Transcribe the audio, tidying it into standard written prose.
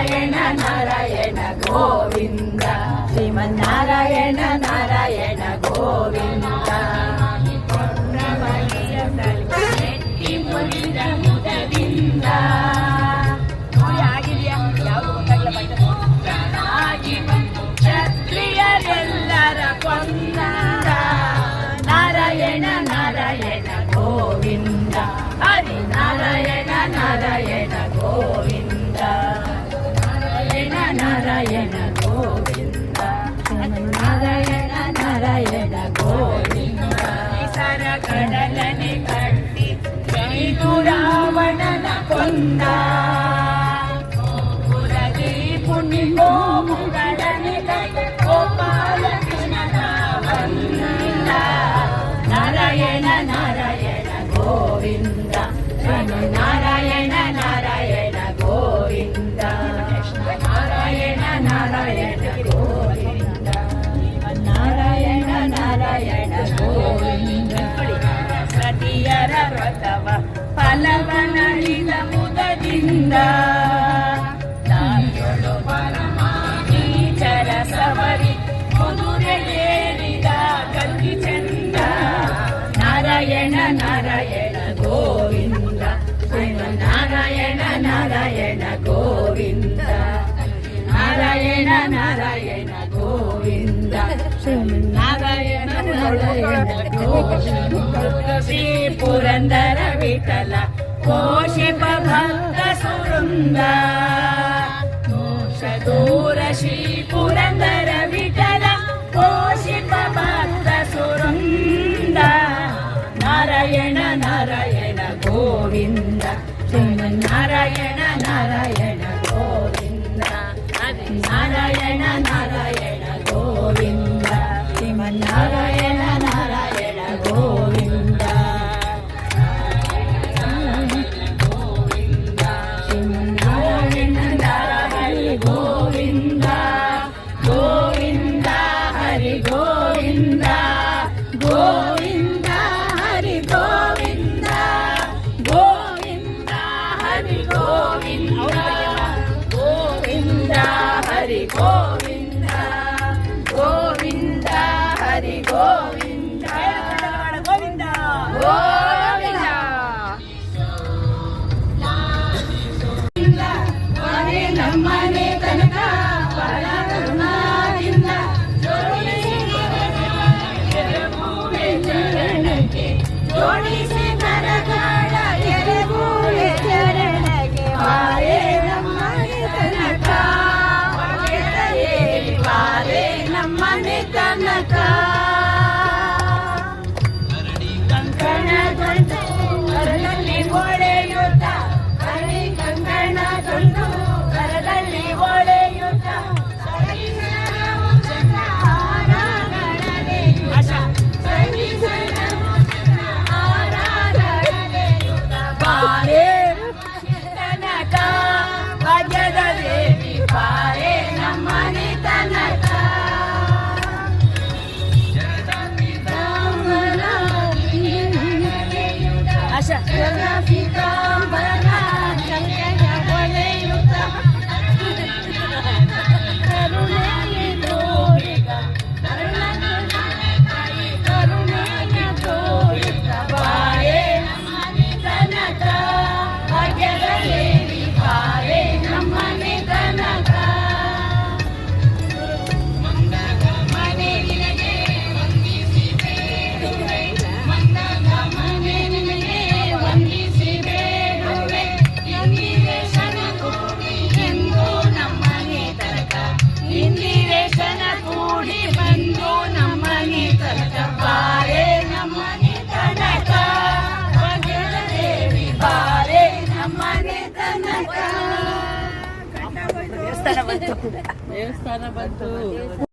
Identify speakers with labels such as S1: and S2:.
S1: ನಾರಾಯಣ ನಾರಾಯಣ ಗೋವಿಂದ ಶ್ರೀಮನ್ನಾರಾಯಣ ನಾರಾಯಣ ಗೋವಿಂದ ಮುದದಿಂದ ಆಗಿದೆಯಾ ಕ್ಷತ್ರಿಯರೆಲ್ಲರ ಕೊಂದ ನಾರಾಯಣ ನಾರಾಯಣ ಗೋವಿಂದ ಹರಿ ನಾರಾಯಣ ನಾರಾಯಣ ಗೋವಿಂದ ನಾರಾಯಣ ನಾರಾಯಣ ಗೋವಿಂದ ನಾರಾಯಣ ನಾರಾಯಣ ಗೋವಿಂದ ಸರ ಕಡಲನೆ ಕಟ್ಟಿ ಜೈತು ರಾವಣನ ಕೊಂದ ಪುರಗಿ ಪುಣ್ಯ ಗೋಮುಗಳನೆ ಗೋಪಾಲ ಕೃಷ್ಣನ ವಂದ ನಾರಾಯಣ ನಾರಾಯಣ ಗೋವಿಂದ ನಾರಾಯಣ ನಾರಾಯಣ ಗೋವಿಂದ ನಾರಾಯಣ ನಾರಾಯಣ ಗೋವಿಂದ ನಾರಾಯಣ ನಾರಾಯಣ ಗೋವಿಂದ ಸತಿಯರ ವ್ರತವ ಫಲವನಳಿದ ಮುದದಿಂದ ನೀಚರ ಸವರಿ ಕುದುರೆಯೇರಿದ ಕಲ್ಕಿ ಚಂದ ನಾರಾಯಣ ನಾರಾಯಣ ಗೋವಿಂದ ನಾರಾಯಣ ನಾರಾಯಣ ಗೋವಿಂದ ನಾರಾಯಣ ನಾರಾಯಣ ಗೋವಿಂದ ನಾರಾಯಣ ನಾರಾಯಣ ಗೋವಿಂದ ಶ್ರೀ ಪುರಂದರ ವಿಠಲ ಕೋಶಿಪ ಭಕ್ತ ಸುವೃಂದ ದೂರ ಶ್ರೀ ಪುರಂದರ ವಿಠಲ ಕೋಶಿಪ ಭಕ್ತ ಸುವೃಂದ ನಾರಾಯಣ ನಾರಾಯಣ ಗೋವಿಂದ ನಾರಾಯಣ ನಾರಾಯಣ ಗೋವಿಂದ ನಾರಾಯಣ ನಾರಾಯಣ ಗೋವಿಂದ ನಾರಾಯಣ ನಾರಾಯಣ ಗೋವಿಂದ ನಾರಾಯಣ ನಾರಾಯಣ ಗೋವಿಂದ ಗೋವಿಂದ ಹರಿ ಗೋವಿಂದ ಗೋವಿಂದ ಹರಿ ಗೋವಿಂದ ಗೋವಿಂದ ಹರಿ ಗೋವಿಂದ ಗೋವಿಂದ ಹರಿ ಗೋವಿಂದ ಗೋವಿಂದ ಹರಿ ಗೋವಿಂದ ಗೋವಿಂದ ಗೋವಿಂದ ಮನೆ ನಮ್ಮನೆ ತನಕ ಬರ ಕರುಣಾದಿಂದ ಜೋಡಿಸಿ ಕರಗಾಳ ಎರೆಗೂಳೆ ಚರಣಗೆ ವಾರೆ ನಮ್ಮನೆ ತನಕ ವಾರೆ ನಮ್ಮನೆ ತನಕ ಕಂಕಣಗೊಂಡು ಕರದಲ್ಲಿ ಒಳೆಯುತ್ತ ಕರಿ ಕಂಕಣಗೊಂಡು ಕರದಲ್ಲಿ ಒಳೆಯುತ್ತ ಭಾಗ್ಯದ ದೇವಿ ಪಾರೆ ನಮ್ಮನೆ ತನಕ ಪೀತಾಂಬರ ಒಲೆಯುತ ಕರುಣೆಗೆ ತೋರಿಗ ಕರುಣೆಗೆ ತೋರಿಗ ಪಾರೆ ನಮ್ಮನೆ ತನಕ ಭಾಗ್ಯದ ದೇವಿ ಪಾರೆ ನಮ್ಮನೆ ತನಕ ಮನೆ ನಿನಗೆ ವಂದಿಸಿ ಬೇಡುವೆ ಮಂದಗ ಮನೆ ನಿನಗೆ ವಂದಿಸಿ ಬೇಡುವೆ ಇಂದಿರೇಶನ ಕೂಡಿ ಎಂದು ನಮ್ಮನೆ ತನಕ ಇಂದಿರೇಶನ ಕೂಡಿ ಬಂದು ನಮ್ಮನೆ ತನಕ ಬಾರೆ ನಮ್ಮನೆ ತನಕ ಭಾಗ್ಯದ ದೇವಿ ಬಾರೆ ನಮ್ಮನೆ ತನಕ ದೇವಸ್ಥಾನ ಬಂತು